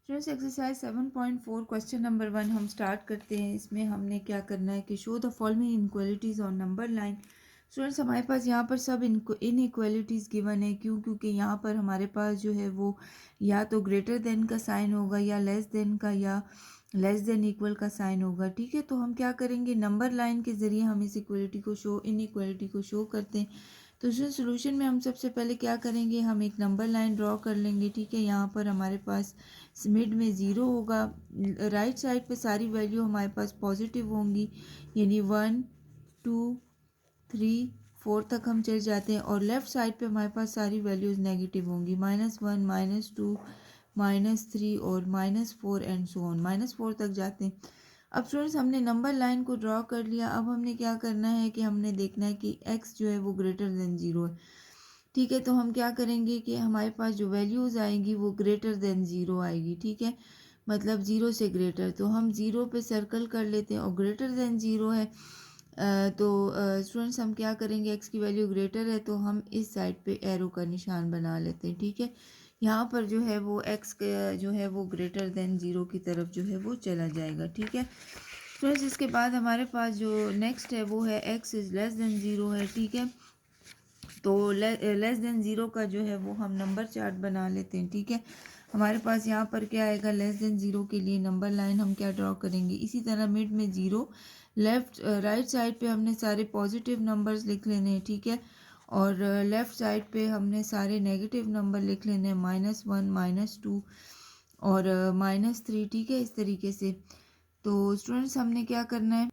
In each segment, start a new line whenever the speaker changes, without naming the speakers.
Students exercise 7.4 question number 1 हम start करते हैं। इसमें हमने क्या करना है कि show the following inequalities on number line. Students हमारे पास यहाँ पर सब इनइक्वालिटीज़ गिवन है। क्योंकि यहाँ पर हमारे पास जो है वो या तो ग्रेटर देन का साइन होगा या लेस देन का या लेस देन इक्वल का साइन होगा। ठीक है, तो हम क्या करेंगे, नंबर लाइन के ज़रिए हम इस इक्वलिटी को इनइक्वालिटी को शो करते हैं। तो सोल्यूशन में हम सबसे पहले क्या करेंगे, हम एक नंबर लाइन ड्रॉ कर लेंगे। ठीक है, यहाँ पर हमारे पास मिड में ज़ीरो होगा, राइट साइड पे सारी वैल्यू हमारे पास पॉजिटिव होंगी, यानी 1 2 3 4 तक हम चले जाते हैं। और लेफ़्ट साइड पे हमारे पास सारी वैल्यूज़ नेगेटिव होंगी, -1 -2 -3 और -4 एंड सो ऑन, -4 तक जाते हैं। अब स्टूडेंट्स हमने नंबर लाइन को ड्रॉ कर लिया। अब हमने क्या करना है कि हमने देखना है कि x जो है वो ग्रेटर देन ज़ीरो है। ठीक है, तो हम क्या करेंगे कि हमारे पास जो वैल्यूज़ आएंगी वो ग्रेटर देन ज़ीरो आएगी। ठीक है, मतलब ज़ीरो से ग्रेटर, तो हम ज़ीरो पे सर्कल कर लेते हैं और ग्रेटर देन ज़ीरो है। तो स्टूडेंट्स हम क्या करेंगे, x की वैल्यू ग्रेटर है तो हम इस साइड पे एरो का निशान बना लेते हैं। ठीक है, यहाँ पर जो है वो x जो है वो ग्रेटर देन ज़ीरो की तरफ जो है वो चला जाएगा। ठीक है, स्टूडेंट्स इसके बाद हमारे पास जो नेक्स्ट है वो है x is less than zero है। ठीक है, तो लेस देन ज़ीरो का जो है वो हम नंबर चार्ट बना लेते हैं। ठीक है, हमारे पास यहाँ पर क्या आएगा, लेस देन ज़ीरो के लिए नंबर लाइन हम क्या ड्रॉ करेंगे, इसी तरह मिड में ज़ीरो, लेफ्ट राइट साइड पे हमने सारे पॉजिटिव नंबर्स लिख लेने हैं। ठीक है, और लेफ़्ट साइड पे हमने सारे नेगेटिव नंबर लिख लेने हैं, -1 -2 और -3। ठीक है, इस तरीके से। तो स्टूडेंट्स हमने क्या करना है,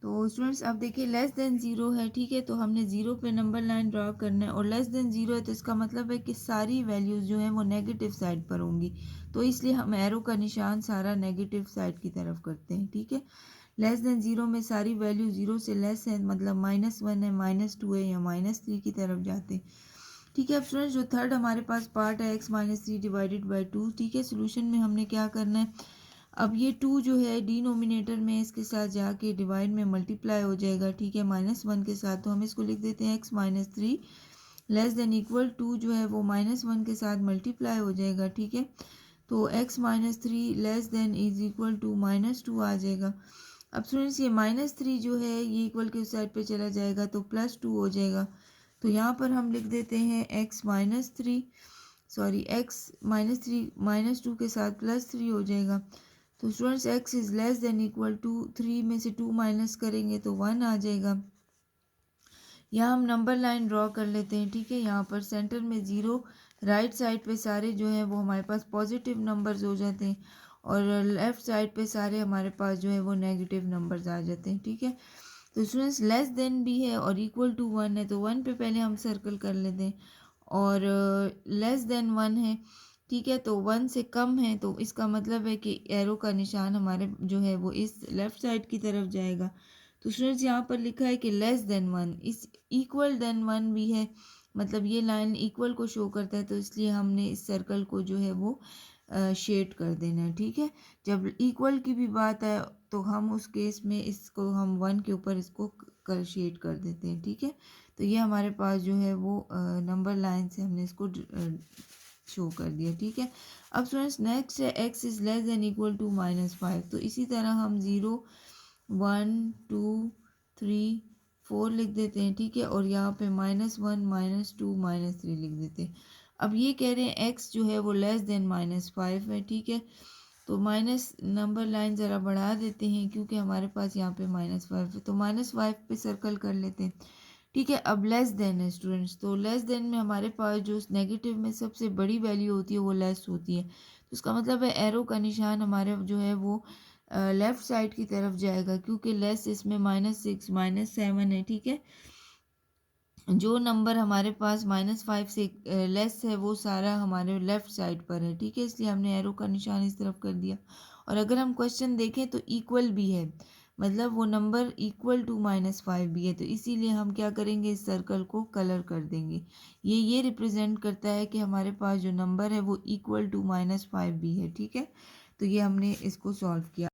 तो स्टूडेंट्स अब देखिए लेस देन ज़ीरो है। ठीक है, तो हमने ज़ीरो पे नंबर लाइन ड्रॉ करना है और लेस देन ज़ीरो है तो इसका मतलब है कि सारी वैल्यूज़ जो हैं वो नेगेटिव साइड पर होंगी, तो इसलिए हम एरो का निशान सारा नेगेटिव साइड की तरफ करते हैं। ठीक है, लेस देन ज़ीरो में सारी वैल्यू ज़ीरो से लेस है, मतलब -1 है, -2 है या -3 की तरफ जाते हैं। ठीक है, अब स्टूडेंट्स जो थर्ड हमारे पास पार्ट है x -3 डिवाइडेड बाई 2। ठीक है, सोल्यूशन में हमने क्या करना है, अब ये 2 जो है डिनोमिनेटर में इसके साथ जाके डिवाइड में मल्टीप्लाई हो जाएगा। ठीक है, -1 के साथ, तो हम इसको लिख देते हैं x -3 लेस देन इक्वल 2 जो है वो -1 के साथ मल्टीप्लाई हो जाएगा। ठीक है, तो x -3 less than is equal to -2 आ जाएगा। अब स्टूडेंट्स ये -3 जो है ये इक्वल के उस साइड पे चला जाएगा तो +2 हो जाएगा। तो यहाँ पर हम लिख देते हैं x -3 -2 के साथ +3 हो जाएगा। तो students x is less than equal to 3 में से 2 माइनस करेंगे तो 1 आ जाएगा। यहाँ हम नंबर लाइन ड्रॉ कर लेते हैं। ठीक है, यहाँ पर सेंटर में ज़ीरो, राइट साइड पे सारे जो है वो हमारे पास पॉजिटिव नंबर्स हो जाते हैं और लेफ़्ट साइड पे सारे हमारे पास जो है वो नेगेटिव नंबर्स आ जाते हैं। ठीक है, तो स्टूडेंट्स लेस देन भी है और इक्वल टू 1 है तो 1 पे पहले हम सर्कल कर लेते हैं और लेस देन 1 है। ठीक है, तो 1 से कम है तो इसका मतलब है कि एरो का निशान हमारे जो है वो इस लेफ़्ट साइड की तरफ जाएगा। तो स्टूडेंट्स यहाँ पर लिखा है कि लेस देन 1, इस इक्वल देन 1 भी है, मतलब ये लाइन इक्वल को शो करता है तो इसलिए हमने इस सर्कल को जो है वो शेड कर देना है। ठीक है, जब इक्वल की भी बात है तो हम उस केस में इसको हम 1 के ऊपर इसको कर शेड कर देते हैं। ठीक है, तो ये हमारे पास जो है वो नंबर लाइन से हमने इसको शो कर दिया। ठीक है, अब स्टूडेंट्स नेक्स्ट है x is less than equal to -5। तो इसी तरह हम 0 1 2 3 4 लिख देते हैं। ठीक है, और यहाँ पे -1 -2 -3 लिख देते हैं। अब ये कह रहे हैं x जो है वो लेस देन -5 है। ठीक है, तो माइनस नंबर लाइन ज़रा बढ़ा देते हैं क्योंकि हमारे पास यहाँ पे -5 है, तो -5 पे सर्कल कर लेते हैं। ठीक है, अब लेस देन है स्टूडेंट्स, तो लेस देन में हमारे पास जो नेगेटिव में सबसे बड़ी वैल्यू होती है वो लेस होती है, तो इसका मतलब है एरो का निशान हमारे जो है वो लेफ़्ट साइड की तरफ जाएगा क्योंकि लेस इसमें -6 -7 है। ठीक है, जो नंबर हमारे पास -5 से लेस है वो सारा हमारे लेफ़्ट साइड पर है। ठीक है, इसलिए हमने एरो का निशान इस तरफ कर दिया। और अगर हम क्वेश्चन देखें तो इक्वल भी है, मतलब वो नंबर इक्वल टू -5 भी है, तो इसीलिए हम क्या करेंगे, इस सर्कल को कलर कर देंगे। ये रिप्रेजेंट करता है कि हमारे पास जो नंबर है वो इक्वल टू -5 भी है। ठीक है, तो ये हमने इसको सॉल्व किया।